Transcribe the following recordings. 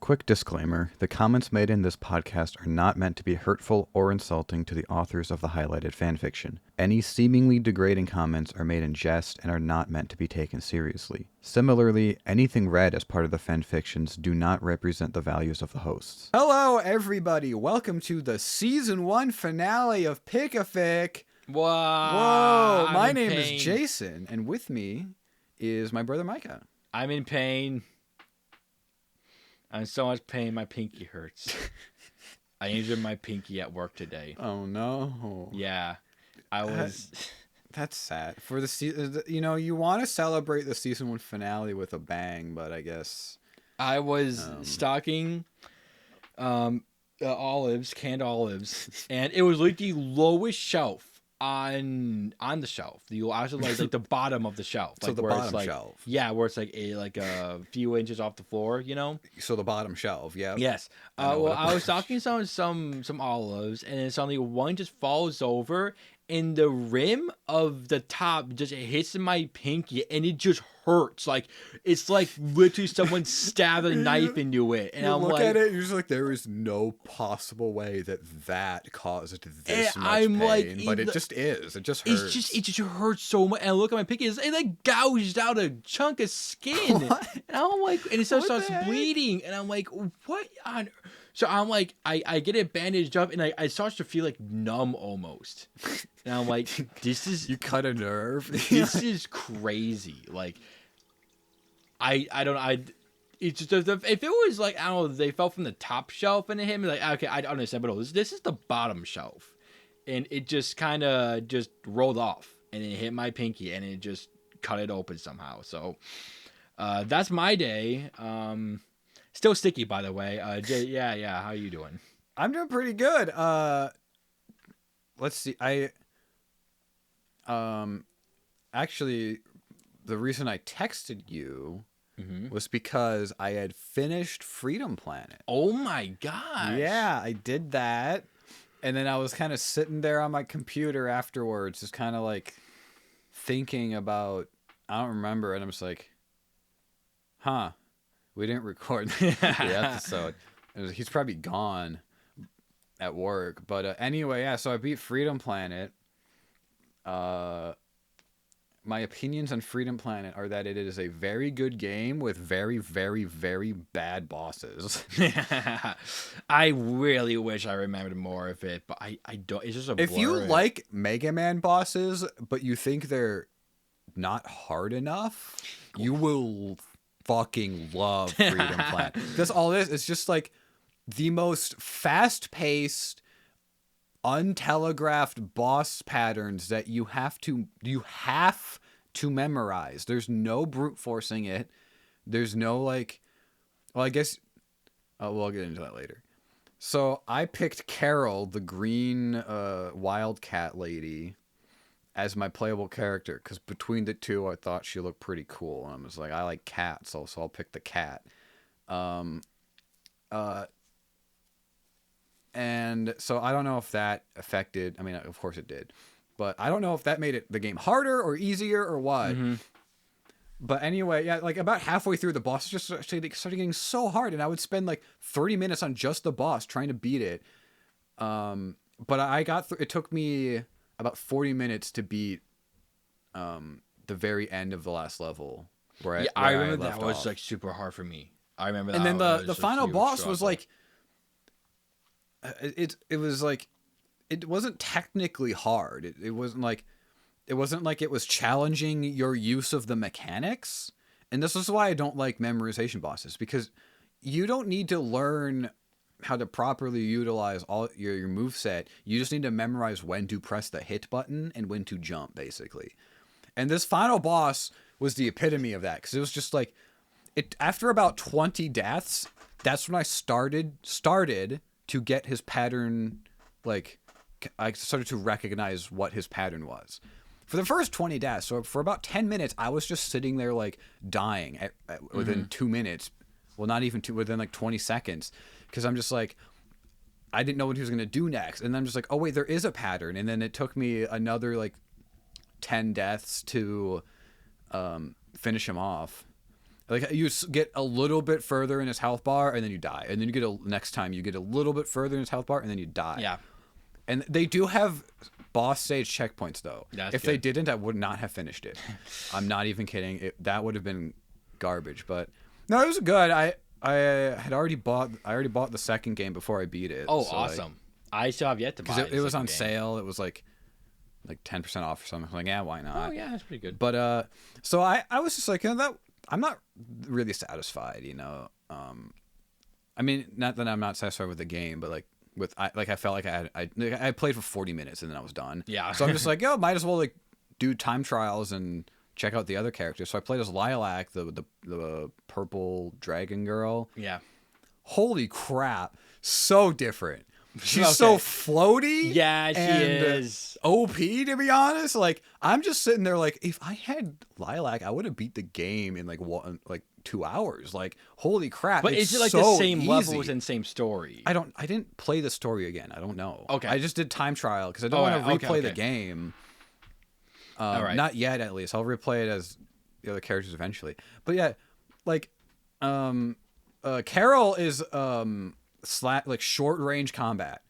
Quick disclaimer, the comments made in this podcast are not meant to be hurtful or insulting to the authors of the highlighted fanfiction. Any seemingly degrading comments are made in jest and are not meant to be taken seriously. Similarly, anything read as part of the fanfictions do not represent the values of the hosts. Hello, everybody. Welcome to the Season 1 finale of Pick-a-Fic. Whoa, My name is Jason, and with me is my brother Micah. I'm in pain. I'm in so much pain, my pinky hurts. I injured my pinky at work today. Oh, no. Yeah, I was... That's sad. For the you want to celebrate the Season 1 finale with a bang, but I guess... I was stocking olives, canned olives, and it was like the lowest shelf on the shelf. Actually like the bottom of the shelf. So like the where bottom it's like, shelf. Yeah, where it's like a few inches off the floor, you know? So the bottom shelf, yeah. Yes. I was stocking some olives, and then suddenly one just falls over, and the rim of the top just hits my pinky, and it just hurts. Like, it's like literally someone stabbed a knife into it. And you I'm look like, at it, you're just like, there is no possible way that caused this much I'm pain. like, but it just is. It just hurts. It just hurts so much. And I look at my pinky, it like gouged out a chunk of skin. What? And I'm like, and it starts the heck? bleeding. And I'm like, what on? So I'm like, I get it bandaged up, and I start to feel like numb almost. And I'm like, this is... You cut a nerve. This is crazy. Like, I don't know. It's just, if it was like, I don't know, they fell from the top shelf and it hit me, like, okay, I understand. But no, this is the bottom shelf. And it just kind of just rolled off. And it hit my pinky, and it just cut it open somehow. So, that's my day. Still sticky, by the way. Jay, yeah. How you doing? I'm doing pretty good. Let's see. Actually, the reason I texted you was because I had finished Freedom Planet. Oh my gosh. Yeah, I did that. And then I was kind of sitting there on my computer afterwards, just kind of like thinking about, I don't remember. And I'm just like, we didn't record the episode. He's probably gone at work. But anyway, yeah, so I beat Freedom Planet. My opinions on Freedom Planet are that it is a very good game with very, very, very bad bosses. I really wish I remembered more of it, but I don't. It's just a blur. If you like Mega Man bosses, but you think they're not hard enough, you will fucking love Freedom Planet. That's all it is. It's just like the most fast-paced, untelegraphed boss patterns that you have to memorize. There's no brute forcing it. There's no like, well, I guess we'll get into that later. So I picked Carol, the green wildcat lady, as my playable character, because between the two I thought she looked pretty cool, and I was like, I like cats, so I'll pick the cat. And so I don't know if that affected, I mean, of course it did, but I don't know if that made the game harder or easier or what. But anyway, yeah, like about halfway through, the boss just started getting so hard, and I would spend like 30 minutes on just the boss trying to beat it. But I got through, it took me about 40 minutes to beat the very end of the last level. Where I remember left that was off. like super hard for me. I remember that. And then the was a final huge boss struggle. was like, it was like, it wasn't technically hard. It wasn't like it was challenging your use of the mechanics. And this is why I don't like memorization bosses, because you don't need to learn how to properly utilize all your moveset. You just need to memorize when to press the hit button and when to jump, basically. And this final boss was the epitome of that, because it was just like, after about 20 deaths, that's when I started to get his pattern. Like, I started to recognize what his pattern was. For the first 20 deaths, so for about 10 minutes, I was just sitting there like dying within 2 minutes. Well, not even within like 20 seconds. Because I'm just like, I didn't know what he was going to do next. And then I'm just like, oh wait, there is a pattern. And then it took me another like 10 deaths to finish him off. Like you get a little bit further in his health bar and then you die, and then you get next time you get a little bit further in his health bar and then you die. Yeah. And they do have boss stage checkpoints though. That's if good. they didn't, I would not have finished it. I'm not even kidding. That would have been garbage. But no, it was good. I already bought the second game before I beat it. Oh, so, awesome! I still have yet to buy because it. it was on sale. It was like 10% off or something. I'm like, yeah, why not? Oh yeah, that's pretty good. But so I was just like, that I'm not really satisfied, you know. I mean, not that I'm not satisfied with the game, but like I felt like I played for 40 minutes and then I was done. Yeah. So I'm just like, yo, might as well like do time trials and check out the other characters. So I played as Lilac, the purple dragon girl. Yeah. Holy crap, so different. She's so floaty. Yeah, she is. OP, to be honest. Like, I'm just sitting there like, if I had Lilac, I would have beat the game in like 2 hours. Like, holy crap. But is it like so the same easy. levels and same story? I didn't play the story again. I don't know. Okay. I just did time trial because I don't want to replay the game. All right. Not yet, at least. I'll replay it as the other characters eventually. But yeah, like, Carol is like short range combat.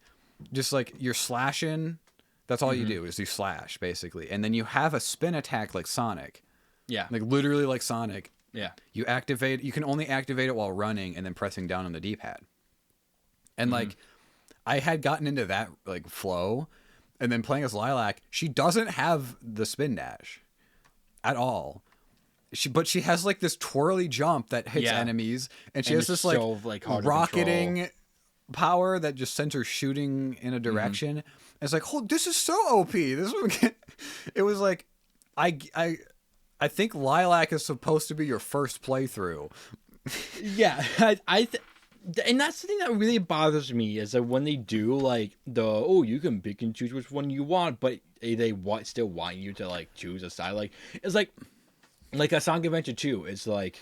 Just like you're slashing. That's all you do is you slash basically, and then you have a spin attack like Sonic. Yeah. Like literally like Sonic. Yeah. You can only activate it while running and then pressing down on the D-pad. And like I had gotten into that like flow, and then playing as Lilac, she doesn't have the spin dash at all. But she has like this twirly jump that hits enemies, and she has this like hard rocketing power that just sends her shooting in a direction. And it's like, oh, this is so OP. It was like, I think Lilac is supposed to be your first playthrough. Yeah, and that's the thing that really bothers me is that when they do like you can pick and choose which one you want, but they still want you to like choose a side. Like it's like a Sonic Adventure 2. It's like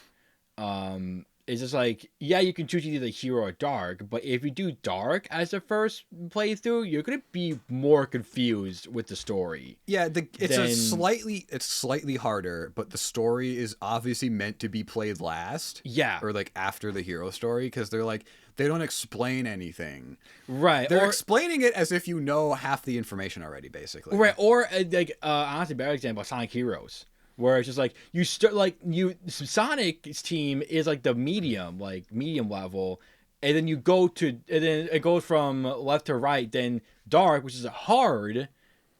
it's just like, yeah, you can choose either hero or dark, but if you do dark as the first playthrough, you're gonna be more confused with the story. Yeah, it's slightly harder, but the story is obviously meant to be played last. Yeah, or like after the hero story, because they don't explain anything. Right, they're explaining it as if you know half the information already, basically. Right, or like honestly, better example, Sonic Heroes. Where it's just like you start Sonic's team is like the medium level, and then and then it goes from left to right, then dark, which is hard,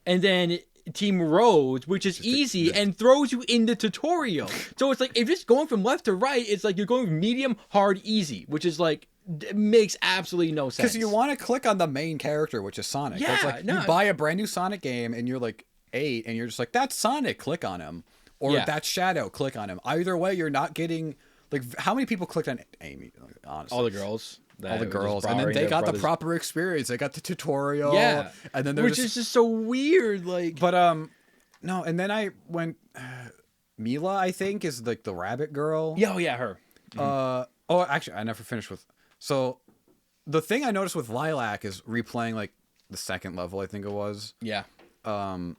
and then Team Rose, which is easy and throws you in the tutorial. So it's like if you're just going from left to right, it's like you're going from medium, hard, easy, which is like it makes absolutely no sense. Because you want to click on the main character, which is Sonic. Yeah, it's like you buy a brand new Sonic game and you're like 8, and you're just like, that's Sonic, click on him. Or that's Shadow, click on him. Either way, you're not getting... Like, how many people clicked on Amy, honestly? All the girls. And then they got the proper experience. They got the tutorial. Yeah. And then which is just so weird, like... But, no, and then I went... Mila, I think, is, like, the rabbit girl. Yeah, her. Actually, I never finished with... So, the thing I noticed with Lilac is replaying, like, the second level, I think it was. Yeah. The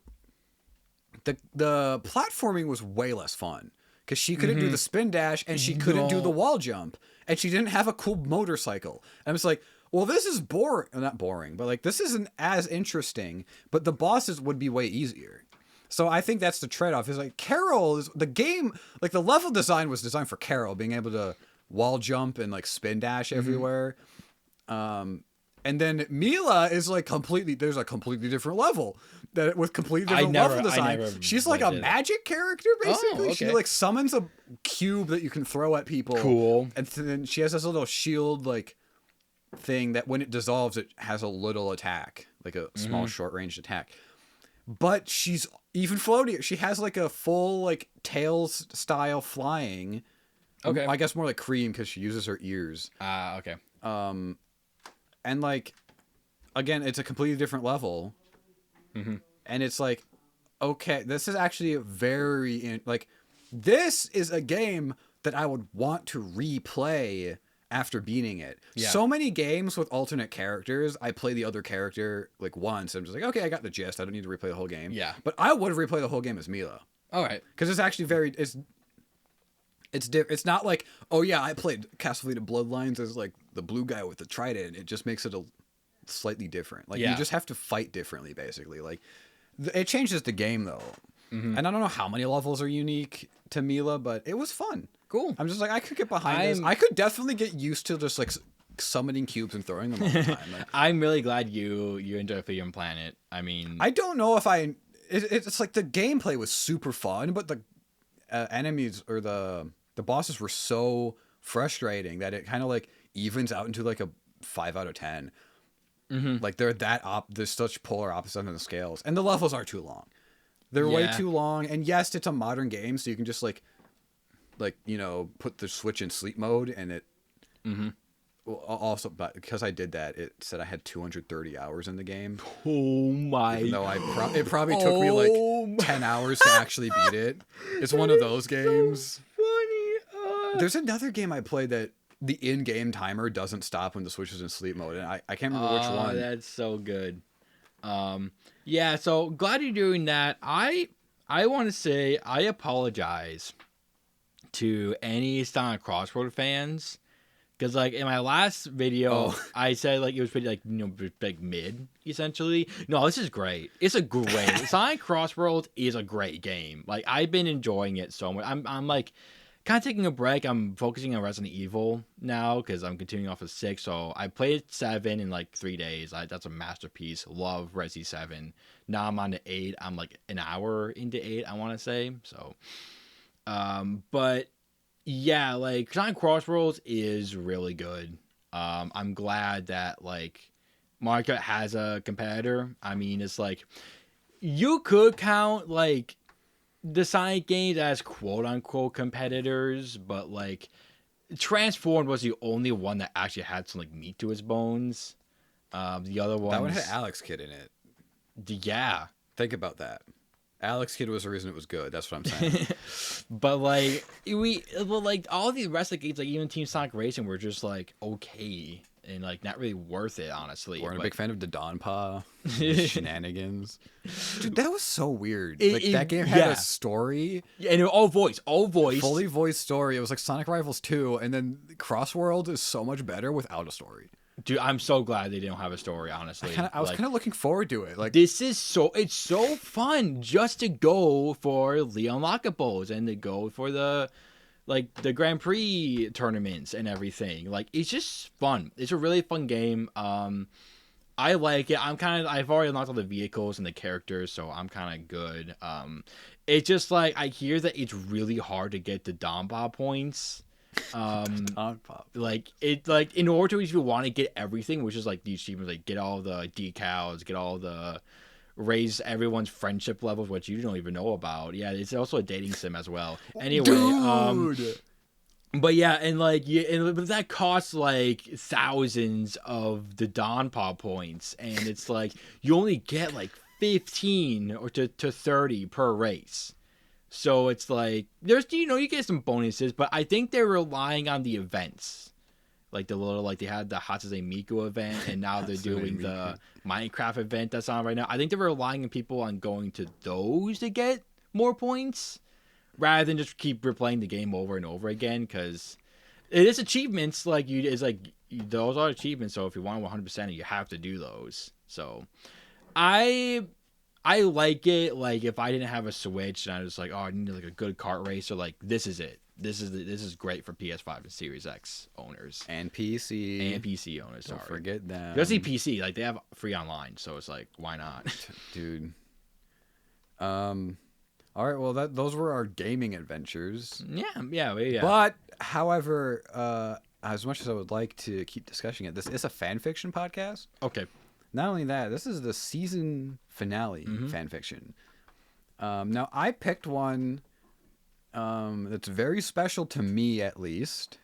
platforming was way less fun because she couldn't do the spin dash and she couldn't do the wall jump, and she didn't have a cool motorcycle. And I was like, well, this is not boring, but like this isn't as interesting, but the bosses would be way easier. So I think that's the trade-off. Is like Carol is the game, like the level design was designed for Carol being able to wall jump and like spin dash everywhere. And then Mila is like there's a completely different level with completely different level design. She's like a magic character, basically. Okay. She like summons a cube that you can throw at people. Cool. And then she has this little shield like thing that when it dissolves, it has a little attack, like a small short range attack. But she's even floatier. She has like a full like Tails style flying. Okay. I guess more like Cream because she uses her ears. Okay. And like, again, it's a completely different level. And it's like, okay, this is actually this is a game that I would want to replay after beating it. Yeah. So many games with alternate characters, I play the other character like once. I'm just like, okay, I got the gist. I don't need to replay the whole game. Yeah. But I would replay the whole game as Mila. All right. Because it's actually It's not like, oh yeah, I played Castlevania Bloodlines as like the blue guy with the trident. It just makes it a slightly different. Like you just have to fight differently, basically. Like it changes the game though. And I don't know how many levels are unique to Mila, but it was fun. Cool. I'm just like, I could get behind this. I could definitely get used to just like summoning cubes and throwing them all the time. Like, I'm really glad you enjoy Freedom Planet. I mean, I don't know if it's like the gameplay was super fun, but the enemies or the bosses were so frustrating that it kind of like evens out into like a 5 out of 10. Like there's such polar opposites on the scales, and the levels are too long. They're way too long, and yes, it's a modern game, so you can just like you know, put the Switch in sleep mode, and it. Well, also, but because I did that, it said I had 230 hours in the game. Oh my! Even though it probably took me like 10 hours to actually beat it. It's one of those games. So funny. There's another game I played that the in-game timer doesn't stop when the Switch is in sleep mode, and I can't remember which one. That's so good. Yeah. So glad you're doing that. I want to say I apologize to any Sonic Crossroad fans. Because, like, in my last video, I said, like, it was pretty, like, you know, like, mid, essentially. No, this is great. It's a great... Sonic Crossroads is a great game. Like, I've been enjoying it so much. I'm like, kind of taking a break. I'm focusing on Resident Evil now, because I'm continuing off of 6. So, I played 7 in, like, 3 days. That's a masterpiece. Love Resi 7. Now I'm on to 8. I'm, like, an hour into 8, I want to say. So, but... yeah, like Sonic Crossroads is really good. I'm glad that like Mario Kart has a competitor. I mean, it's like you could count like the Sonic games as quote unquote competitors, but like Transformed was the only one that actually had some like meat to its bones. The other one that one had Alex Kidd in it. Yeah, think about that. Alex Kidd was the reason it was good. That's what I'm saying. But like like all the rest of the games, like even Team Sonic Racing, were just like okay and like not really worth it, honestly. We're a big fan of the Donpa shenanigans. Dude, that was so weird. That game had a story. Yeah, and all voice, fully voiced story. It was like Sonic Rivals 2, and then Crossworld is so much better without a story. Dude, I'm so glad they didn't have a story, honestly. I was kind of looking forward to it. Like this is it's so fun just to go for the unlockables and to go for the Grand Prix tournaments and everything. Like it's just fun. It's a really fun game. I like it. I've already unlocked all the vehicles and the characters, so I'm kind of good. It's just like I hear that it's really hard to get the Donpa points. Like in order to, if you want to get everything, which is like the achievements, like get all the decals, get all the raise everyone's friendship levels, which you don't even know about. Yeah, it's also a dating sim as well. Anyway, dude. But yeah, and like but that costs like thousands of the Donpa points, and it's like you only get like 15 or to 30 per race. So it's like there's you get some bonuses, but I think they're relying on the events, like the little they had the Hatsune Miku event, and now they're doing the Minecraft event that's on right now. I think they're relying on people on going to those to get more points, rather than just keep replaying the game over and over again. Because it is achievements, those are achievements. So if you want 100%, you have to do those. So I like it. Like if I didn't have a Switch and I was like, oh, I need like a good kart racer, like this is it. This is great for PS5 and Series X owners and PC owners. Don't forget them. Especially PC, like they have free online, so it's like why not, dude? All right, well those were our gaming adventures. Yeah. But however, as much as I would like to keep discussing it, this is a fan fiction podcast. Okay. Not only that, this is the season finale fan fiction. Now, I picked one that's very special to me, at least.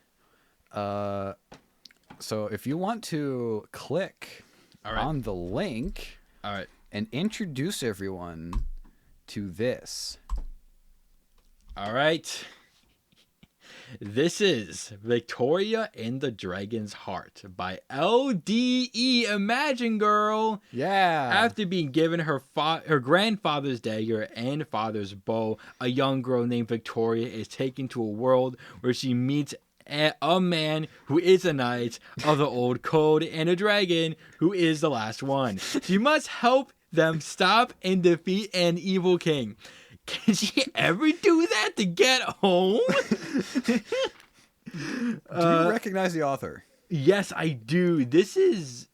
So if you want to click on the link and introduce everyone to this. All right. This is Victoria and the Dragon's Heart by L.D.E.Imaginegirl. Yeah. After being given her grandfather's dagger and father's bow, a young girl named Victoria is taken to a world where she meets a man who is a knight of the old code and a dragon who is the last one. She must help them stop and defeat an evil king. Can she ever do that to get home? Do you recognize the author? Yes, I do. This is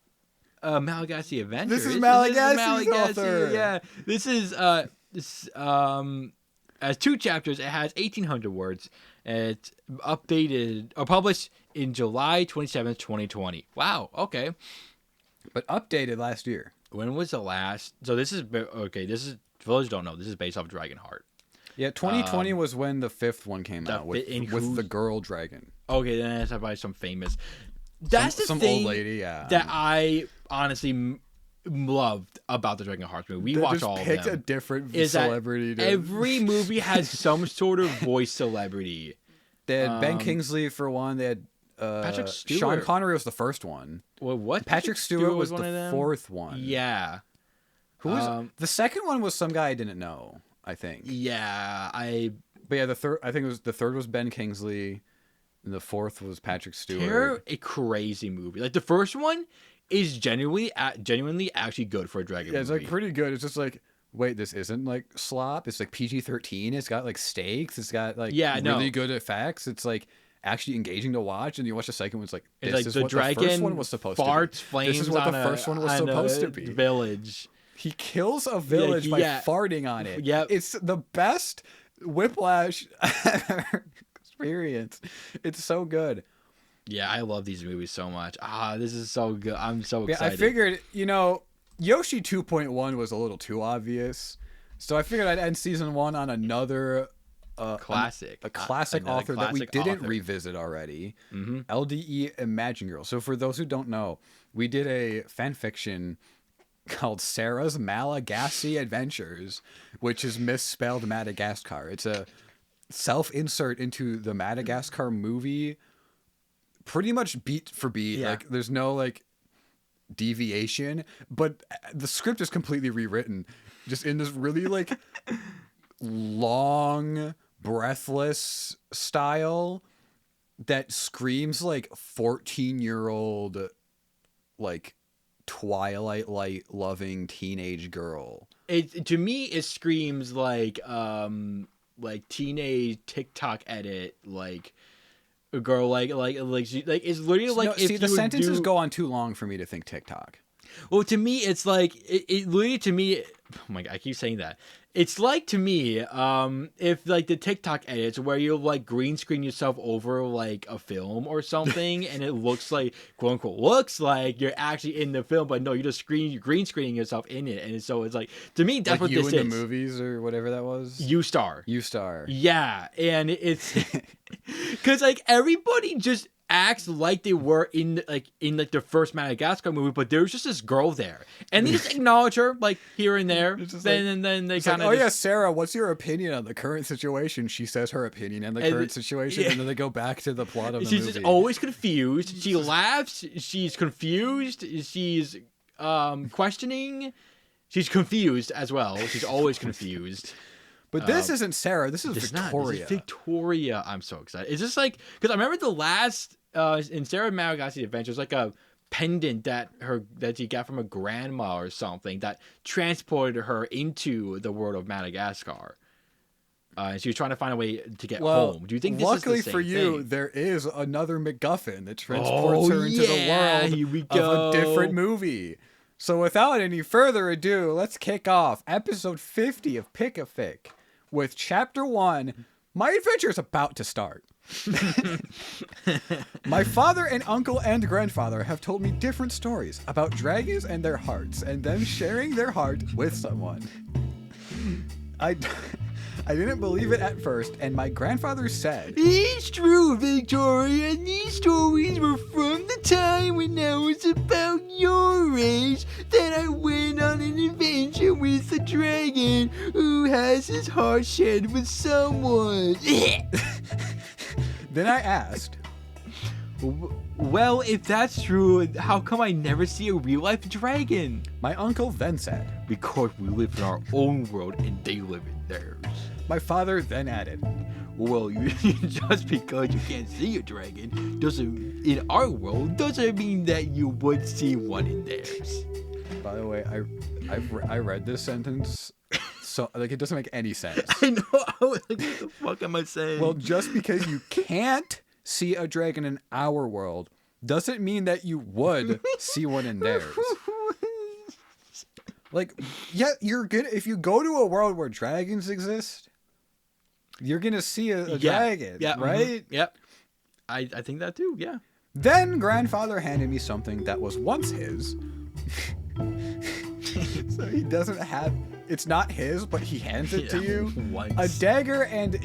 Malagasy Adventure. This is Malagasy's author. Yeah. This is has 2 chapters. It has 1,800 words. It's updated or published in July 27th, 2020. Wow. Okay. But updated last year. When was the last? So this is okay. This is for those who don't know. This is based off DragonHeart. Yeah, 2020 was when the 5th one came out with the girl dragon. Okay, then that's by some famous. That's some the thing old lady. Yeah. that I honestly loved about the DragonHeart movie. We watch all of them. Picked a different celebrity. Every movie has some sort of voice celebrity. They had Ben Kingsley for one. They had Patrick Stewart. Sean Connery was the first one. Well, what? Patrick Stewart was one the of them? 4th one. Yeah. Who was the second one? Was some guy I didn't know. I think. Yeah, But yeah, the third. I think it was the third was Ben Kingsley, and the 4th was Patrick Stewart. They're a crazy movie. Like the first one is genuinely actually good for a dragon movie. It's like pretty good. It's just like, wait, this isn't like slop. It's like PG-13. It's got like stakes. It's got like really good effects. It's like actually engaging to watch. And you watch the second one, it's like this like is the what dragon the first one was supposed to be. Flames this is what the first one was supposed to be. Village. He kills a village by farting on it. Yep. It's the best whiplash experience. It's so good. Yeah, I love these movies so much. This is so good. I'm so excited. I figured, Yoshi 2.1 was a little too obvious. So I figured I'd end season 1 on another classic. A classic author that we didn't revisit already. Mm-hmm. L.D.E.Imaginegirl. So for those who don't know, we did a fanfiction called Sarah's Malagasy Adventures, which is misspelled Madagascar. It's a self-insert into the Madagascar movie, pretty much beat for beat. Yeah. Like there's no like deviation, but the script is completely rewritten, just in this really like long, breathless style that screams like 14-year-old like Twilight light loving teenage girl. To me it screams like teenage TikTok edit, like a girl like it's literally like if the sentences go on too long for me to think TikTok. Well, to me it's like it literally to me. Oh my God, I keep saying that. It's like to me, if like the TikTok edits where you like green screen yourself over like a film or something, and it looks like quote unquote looks like you're actually in the film, but no, you're just green screening yourself in it, and so it's like to me that's like what this is. In the movies or whatever that was. U-Star. Yeah, and it's because like everybody just acts like they were in the first Madagascar movie, but there's just this girl there, and they just acknowledge her like here and there. Then they kind of yeah, Sarah, what's your opinion on the current situation? She says her opinion on the current situation, and then they go back to the plot of the movie. She's just always confused. She laughs. She's confused. She's questioning. She's confused as well. She's always confused. But this isn't Sarah. This is Victoria. This is Victoria. I'm so excited. It's just like because I remember the last in Sarah Malagasy Adventures, like a pendant that she got from a grandma or something that transported her into the world of Madagascar. And she was trying to find a way to get home. Do you think this is the same luckily for you, thing? there is another MacGuffin that transports her into the world of a different movie. So without any further ado, let's kick off episode 50 of Pick a Fic with chapter 1. My adventure is about to start. My father and uncle and grandfather have told me different stories about dragons and their hearts and them sharing their heart with someone. I didn't believe it at first, and my grandfather said, "It's true, Victoria, and these stories were from the time when I was about your age that I went on an adventure with a dragon who has his heart shared with someone." Then I asked, Well, if that's true, how come I never see a real-life dragon? my uncle then said. Because we live in our own world and they live in theirs. My father then added, Well, just because you can't see a dragon in our world doesn't mean that you would see one in theirs. by the way, I read this sentence, so like it doesn't make any sense. I know. I was like, what the fuck am I saying? Well, just because you can't see a dragon in our world doesn't mean that you would see one in theirs. Like, yeah, you're good if you go to a world where dragons exist. You're gonna see a dragon, right? Yep. I think that too. Yeah. Then grandfather handed me something that was once his. So he doesn't have. It's not his, but he hands it to you. Once. A dagger, and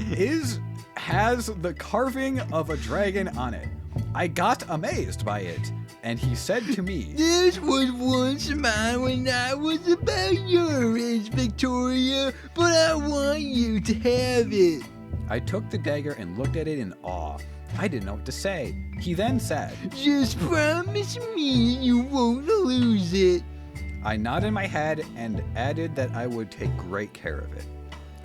has the carving of a dragon on it. I got amazed by it, and he said to me, This was once mine when I was about your age, Victoria, but I want you to have it. I took the dagger and looked at it in awe. I didn't know what to say. He then said, Just promise me you won't lose it. I nodded my head and added that I would take great care of it.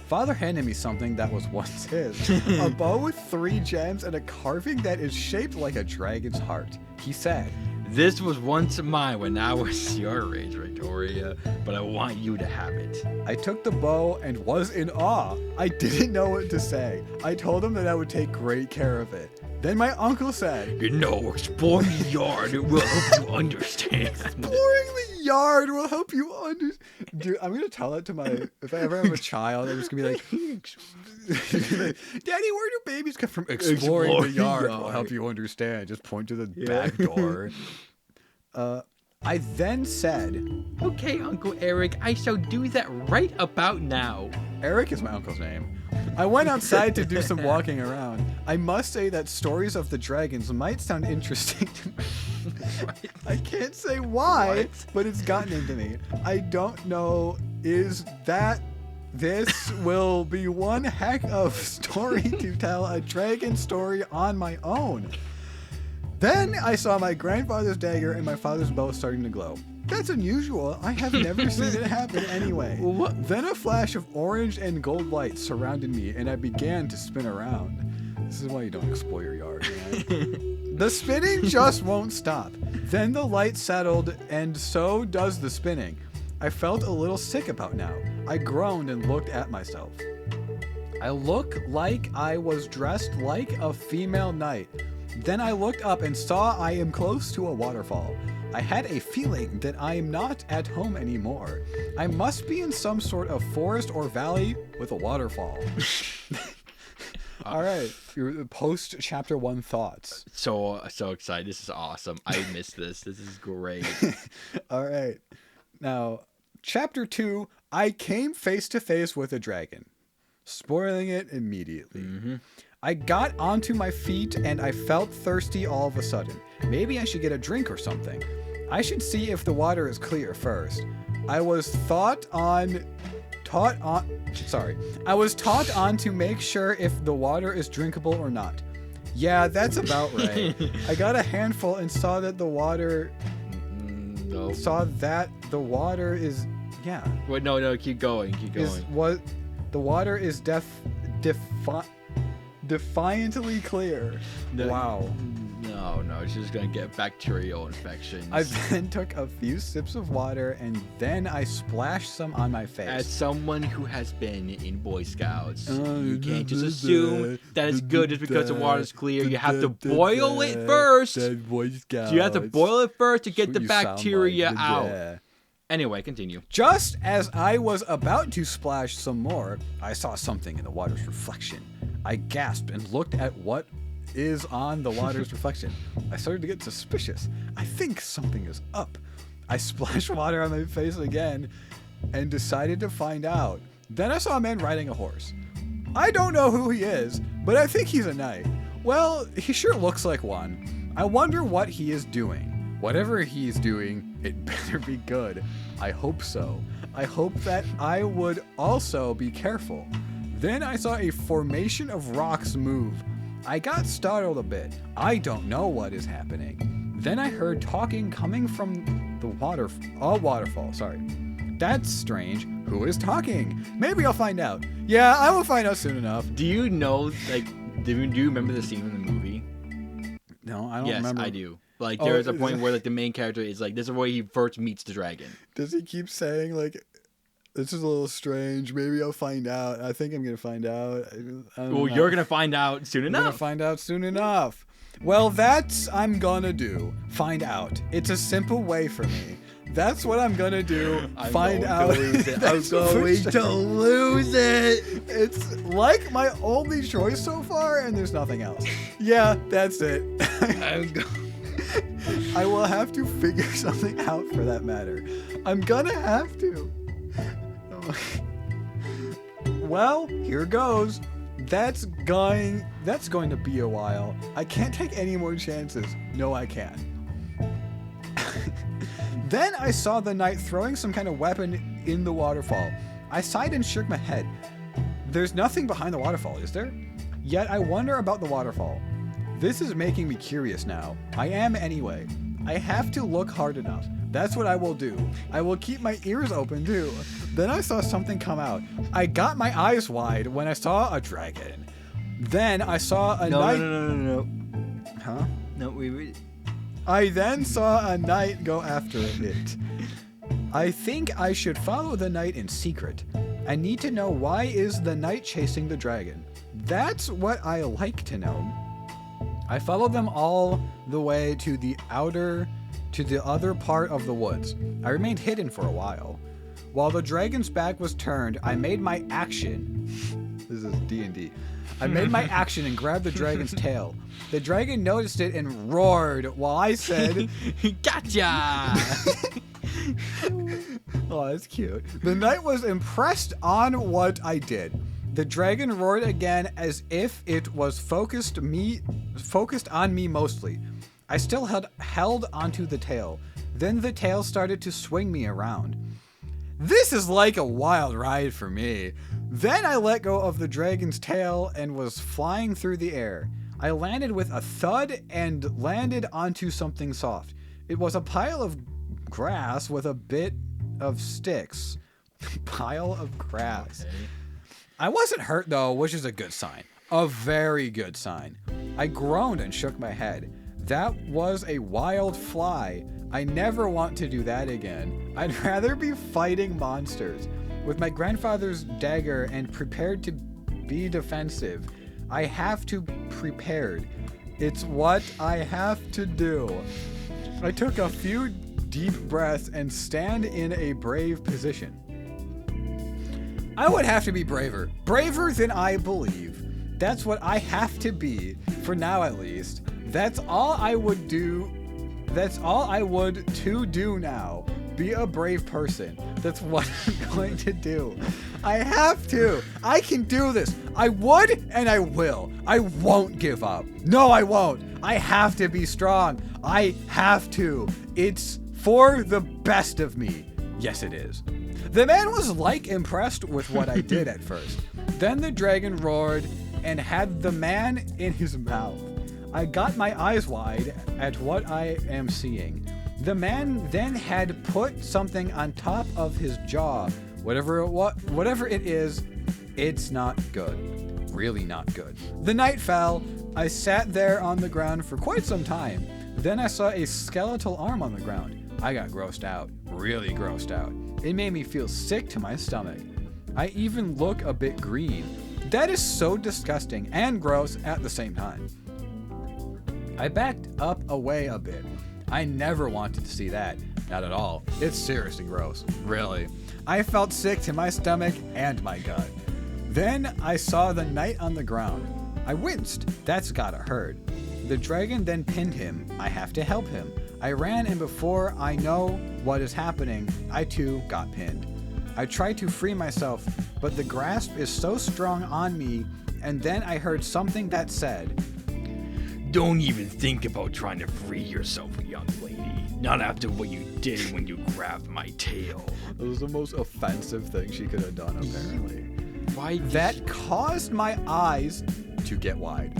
Father handed me something that was once his, a bow with 3 gems and a carving that is shaped like a dragon's heart. He said, This was once mine when I was your age, Victoria, but I want you to have it. I took the bow and was in awe. I didn't know what to say. I told him that I would take great care of it. Then my uncle said, You know, exploring the yard will help you understand. Exploring the yard will help you understand. Dude, I'm going to tell it to if I ever have a child, I'm just going to be like, Daddy, where do babies come from? Exploring the yard will help you understand. Just point to the back door. I then said, Okay, Uncle Eric, I shall do that right about now. Eric is my uncle's name. I went outside to do some walking around. I must say that stories of the dragons might sound interesting to me. I can't say why, but it's gotten into me. I don't know this will be one heck of story to tell a dragon story on my own. Then I saw my grandfather's dagger and my father's bow starting to glow. That's unusual. I have never seen it happen anyway. Then a flash of orange and gold light surrounded me, and I began to spin around. This is why you don't explore your yard, man. The spinning just won't stop. Then the light settled, and so does the spinning. I felt a little sick about now. I groaned and looked at myself. I look like I was dressed like a female knight. Then I looked up and saw I am close to a waterfall. I had a feeling that I am not at home anymore. I must be in some sort of forest or valley with a waterfall. All right, your post chapter 1 thoughts. So excited. This is awesome. I missed this. This is great. All right. Now, chapter 2, I came face to face with a dragon. Spoiling it immediately. Mm-hmm. I got onto my feet and I felt thirsty all of a sudden. Maybe I should get a drink or something. I should see if the water is clear first. I was taught on to make sure if the water is drinkable or not. Yeah, that's about right. I got a handful and saw that the water is Wait, no, keep going. The water is defiantly clear. No. Wow. No, she's just gonna get bacterial infections. I then took a few sips of water and then I splashed some on my face. As someone who has been in Boy Scouts, you can't just assume that it's good just because the water's clear. You have to boil it first. Boy Scouts. You have to boil it first to get the That's what you sound bacteria like. out. Anyway, continue. Just as I was about to splash some more, I saw something in the water's reflection. I gasped and looked at what is on the water's reflection. I started to get suspicious. I think something is up. I splashed water on my face again and decided to find out. Then I saw a man riding a horse. I don't know who he is, but I think he's a knight. Well, he sure looks like one. I wonder what he is doing. Whatever he's doing, it better be good. I hope so. I hope that I would also be careful. Then I saw a formation of rocks move. I got startled a bit. I don't know what is happening. Then I heard talking coming from the waterfall. Sorry. That's strange. Who is talking? Maybe I'll find out. Yeah, I will find out soon enough. Do you know, like, do you remember the scene in the movie? No, I don't yes, remember. I do. Like, there's a point where, like, the main character is, like, this is where he first meets the dragon. Does he keep saying, like, this is a little strange. Maybe I'll find out. I think I'm going to find out. Well, you're going to find out soon enough. I'm going to find out soon enough. Well, that's I'm going to do. Find out. It's a simple way for me. That's what I'm going to do. Find out. I'm going to lose it. It's like my only choice so far, and there's nothing else. Yeah, that's it. I will have to figure something out for that matter. I'm going to have to. Well, here goes. That's going to be a while. I can't take any more chances. No, I can't. Then I saw the knight throwing some kind of weapon in the waterfall. I sighed and shook my head. There's nothing behind the waterfall, is there? Yet I wonder about the waterfall. This is making me curious now. I am anyway. I have to look hard enough. That's what I will do. I will keep my ears open too. Then I saw something come out. I got my eyes wide when I saw a dragon. Then I saw a knight. No. Huh? No, wait. I then saw a knight go after it. I think I should follow the knight in secret. I need to know, why is the knight chasing the dragon? That's what I like to know. I followed them all the way to the other part of the woods. I remained hidden for a while. While the dragon's back was turned, I made my action. This is D&D. I made my action and grabbed the dragon's tail. The dragon noticed it and roared while I said, "Gotcha!" Oh, that's cute. The knight was impressed on what I did. The dragon roared again as if it was focused on me mostly. I still held onto the tail. Then the tail started to swing me around. This is like a wild ride for me. Then I let go of the dragon's tail and was flying through the air. I landed with a thud and landed onto something soft. It was a pile of grass with a bit of sticks. Pile of grass. Okay. I wasn't hurt though, which is a good sign. A very good sign. I groaned and shook my head. That was a wild fly. I never want to do that again. I'd rather be fighting monsters. With my grandfather's dagger and prepared to be defensive. I have to prepared. It's what I have to do. I took a few deep breaths and stand in a brave position. I would have to be braver. Braver than I believe. That's what I have to be, for now at least. That's all I would do. That's all I would to do now. Be a brave person. That's what I'm going to do. I have to. I can do this. I would and I will. I won't give up. No, I won't. I have to be strong. I have to. It's for the best of me. Yes, it is. The man was impressed with what I did at first. Then the dragon roared and had the man in his mouth. I got my eyes wide at what I am seeing. The man then had put something on top of his jaw. Whatever it is, it's not good. Really not good. The night fell. I sat there on the ground for quite some time. Then I saw a skeletal arm on the ground. I got grossed out. Really grossed out. It made me feel sick to my stomach. I even look a bit green. That is so disgusting and gross at the same time. I backed up away a bit. I never wanted to see that. Not at all. It's seriously gross. Really. I felt sick to my stomach and my gut. Then I saw the knight on the ground. I winced. That's gotta hurt. The dragon then pinned him. I have to help him. I ran, and before I know what is happening, I too got pinned. I tried to free myself, but the grasp is so strong on me, and then I heard something that said, "Don't even think about trying to free yourself, young lady. Not after what you did when you grabbed my tail." It was the most offensive thing she could have done, apparently. Why? That caused my eyes to get wide.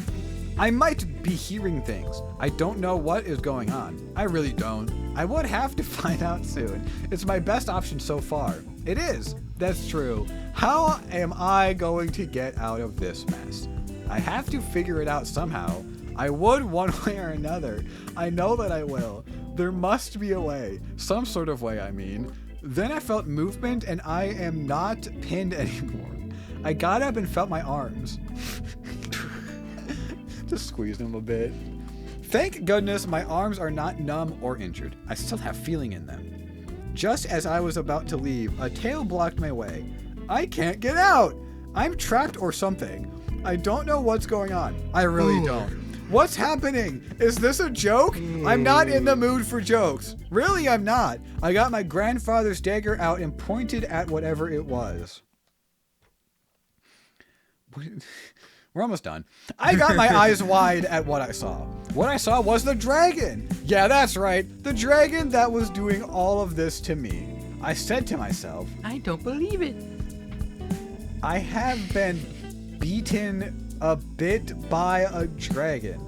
I might be hearing things. I don't know what is going on. I really don't. I would have to find out soon. It's my best option so far. It is. That's true. How am I going to get out of this mess? I have to figure it out somehow. I would one way or another. I know that I will. There must be a way. Some sort of way, I mean. Then I felt movement and I am not pinned anymore. I got up and felt my arms. Just squeezed them a bit. Thank goodness my arms are not numb or injured. I still have feeling in them. Just as I was about to leave, a tail blocked my way. I can't get out. I'm trapped or something. I don't know what's going on. I really don't. What's happening? Is this a joke? I'm not in the mood for jokes. Really, I'm not. I got my grandfather's dagger out and pointed at whatever it was. We're almost done. I got my eyes wide at what I saw. What I saw was the dragon. Yeah, that's right. The dragon that was doing all of this to me. I said to myself, I don't believe it. I have been beaten a bit by a dragon.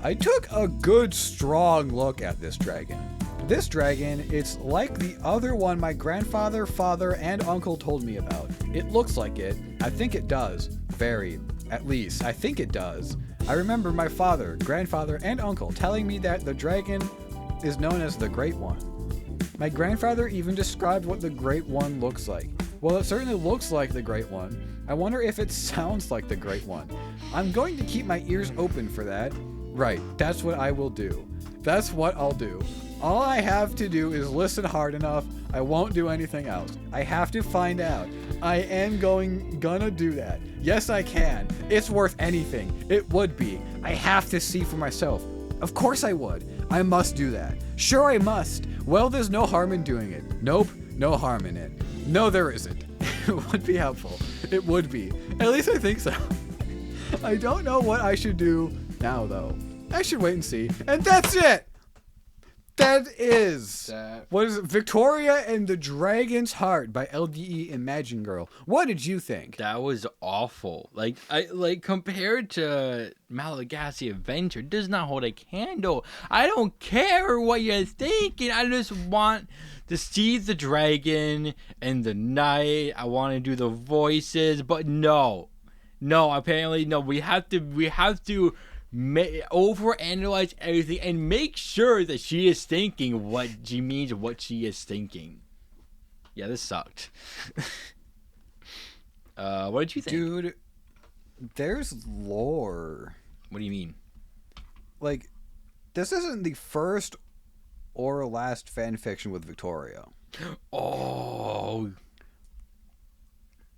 I took a good strong look at this dragon. This dragon, it's like the other one my grandfather, father, and uncle told me about. It looks like it. I think it does. Very. At least, I think it does. I remember my father, grandfather, and uncle telling me that the dragon is known as the Great One. My grandfather even described what the Great One looks like. Well, it certainly looks like the Great One. I wonder if it sounds like the Great One. I'm going to keep my ears open for that. Right, that's what I will do. That's what I'll do. All I have to do is listen hard enough. I won't do anything else. I have to find out. I am gonna do that. Yes, I can. It's worth anything. It would be. I have to see for myself. Of course I would. I must do that. Sure I must. Well, there's no harm in doing it. Nope, no harm in it. No, there isn't. It would be helpful. It would be. At least I think so. I don't know what I should do now, though. I should wait and see. And that's it! That is... What is it? Victoria and the Dragon's Heart by L.D.E.Imaginegirl. What did you think? That was awful. Like compared to Malagasy Adventure, it does not hold a candle. I don't care what you're thinking. I just want to see the dragon and the knight. I want to do the voices, but no, apparently no. We have to overanalyze everything and make sure that she is thinking what she means, what she is thinking. Yeah, this sucked. What did you think? Dude, there's lore. What do you mean? Like, this isn't the first or last fan fiction with Victoria. Oh.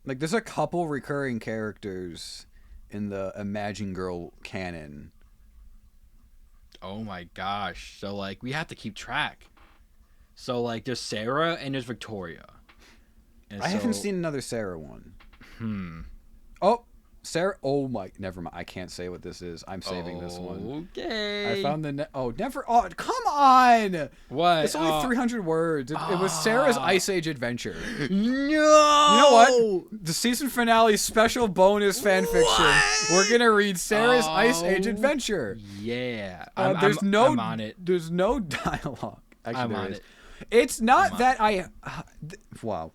Like, there's a couple recurring characters in the Imaginegirl canon. Oh my gosh. So, like, we have to keep track. So, like, there's Sarah and there's Victoria. And I haven't seen another Sarah one. Hmm. Oh, Sarah. Oh my. Never mind. I can't say what this is. I'm saving this one. Okay. I found the. Never. Oh, come on. What? It's only 300 words. It was Sarah's Ice Age adventure. No. You know what? The season finale special bonus fan fiction. We're gonna read Sarah's Ice Age adventure. Yeah. I'm on it. There's no dialogue. Actually, I'm there on is. it. It's not that wow.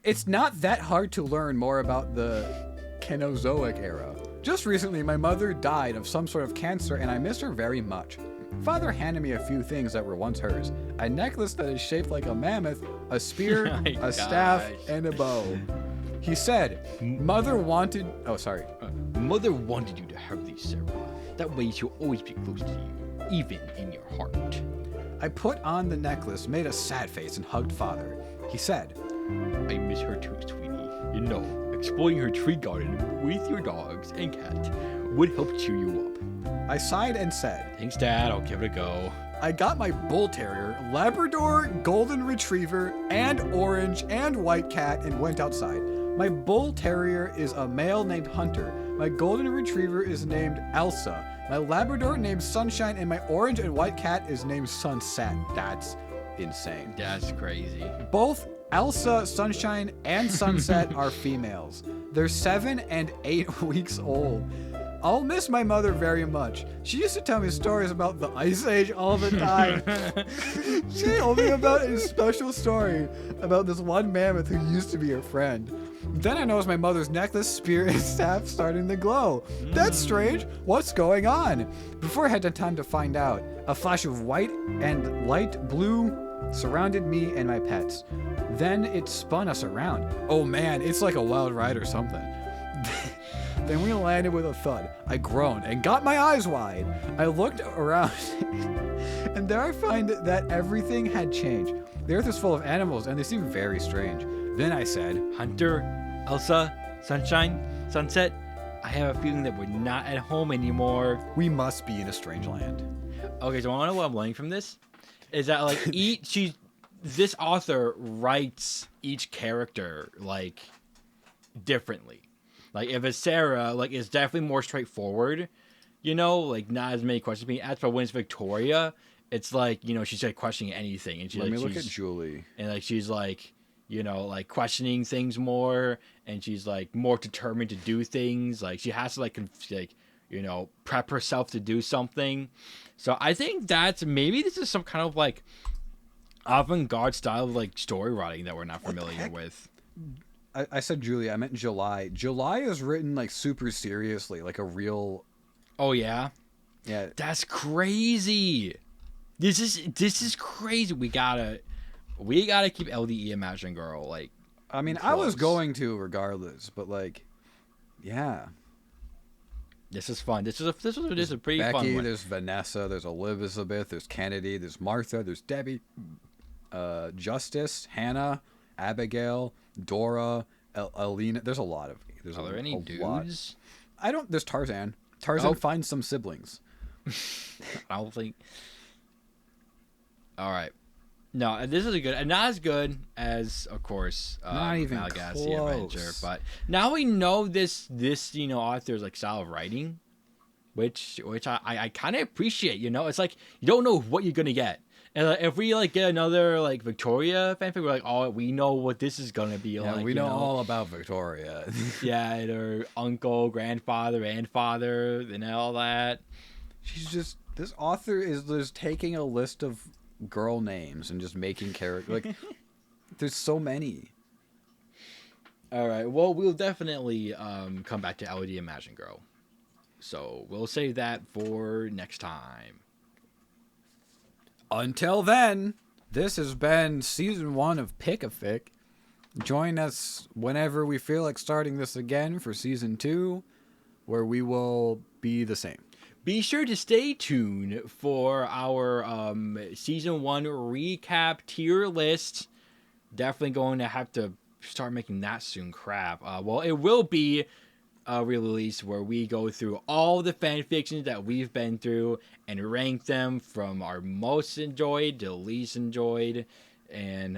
It's not that hard to learn more about the Kenozoic era. Just recently, my mother died of some sort of cancer, and I miss her very much. Father handed me a few things that were once hers. A necklace that is shaped like a mammoth, a spear, a staff, and a bow. He said, Mother wanted you to have these, Sarah. That way she'll always be close to you, even in your heart. I put on the necklace, made a sad face, and hugged Father. He said, I miss her too, sweetie. You know, exploring her tree garden with your dogs and cat would help cheer you up. I sighed and said, Thanks, Dad. I'll give it a go. I got my bull terrier, Labrador, golden retriever, and orange and white cat and went outside. My bull terrier is a male named Hunter. My golden retriever is named Elsa. My Labrador named Sunshine, and my orange and white cat is named Sunset. That's insane. That's crazy. Both Elsa, Sunshine, and Sunset are females. They're 7 and 8 weeks old. I'll miss my mother very much. She used to tell me stories about the Ice Age all the time. She told me about a special story about this one mammoth who used to be her friend. Then I noticed my mother's necklace, spear, and staff starting to glow. That's strange. What's going on? Before I had the time to find out, a flash of white and light blue surrounded me and my pets. Then it spun us around. Oh man, it's like a wild ride or something. Then we landed with a thud. I groaned and got my eyes wide. I looked around and there I find that everything had changed. The earth is full of animals and they seem very strange. Then I said, Hunter, Elsa, Sunshine, Sunset, I have a feeling that we're not at home anymore. we must be in a strange land. Okay, so I want to know what I'm learning from this. Is that like this author writes each character like differently. Like if it's Sarah, like it's definitely more straightforward, you know, like not as many questions being asked. But when it's Victoria, it's like, you know, she's like questioning anything, and Let me look at Julie. and like she's like, you know, like questioning things more, and she's like more determined to do things. Like she has to like you know, prep herself to do something. So I think that's maybe this is some kind of like avant-garde style of like story writing that we're not familiar with. I said Julie, I meant July. July is written like super seriously, like a real. Oh yeah, Yeah. that's crazy. This is crazy. We gotta keep L.D.E.Imaginegirl like. I mean, I was close. going to regardless, but like, yeah. This is fun. This is a pretty fun Becky, one. there's Vanessa, there's Elizabeth, there's Kennedy, there's Martha, there's Debbie, Justice, Hannah, Abigail, Dora, Alina. There's a lot of. There's Are there any lot. dudes? I don't. There's Tarzan. Tarzan Oh. finds some siblings. I don't think. All right. No, this is a good, not as good as, of course, Not even Malagasy close. Adventure, but now we know this you know author's like style of writing, which I kind of appreciate. You know, it's like you don't know what you're gonna get, and if we like get another like Victoria fanfic, we're like, oh, we know what this is gonna be Yeah, like. we you know all about Victoria. Yeah, their uncle, grandfather, and father, and all that. She's just, this author is just taking a list of girl names and just making characters. Like, there's so many. All right. Well, we'll definitely come back to L.D.E.Imaginegirl. So we'll save that for next time. Until then, this has been season 1 of Pick a Fic. Join us whenever we feel like starting this again for season 2, where we will be the same. Be sure to stay tuned for our season 1 recap tier list. Definitely going to have to start making that soon. Crap. Well, it will be a release where we go through all the fan fictions that we've been through and rank them from our most enjoyed to least enjoyed. And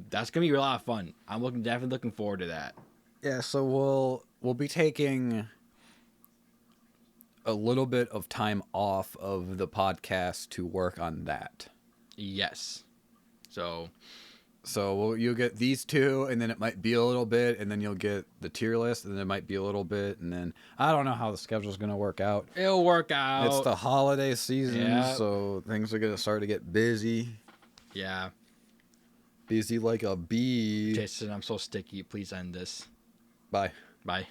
that's going to be a lot of fun. I'm definitely looking forward to that. Yeah, so we'll be taking a little bit of time off of the podcast to work on that. Yes. So you'll get these 2, and then it might be a little bit, and then you'll get the tier list, and then it might be a little bit, and then I don't know how the schedule's going to work out. it'll work out. It's the holiday season, Yeah. so things are going to start to get busy. Yeah. Busy like a bee. Jason, I'm so sticky. Please end this. Bye. Bye.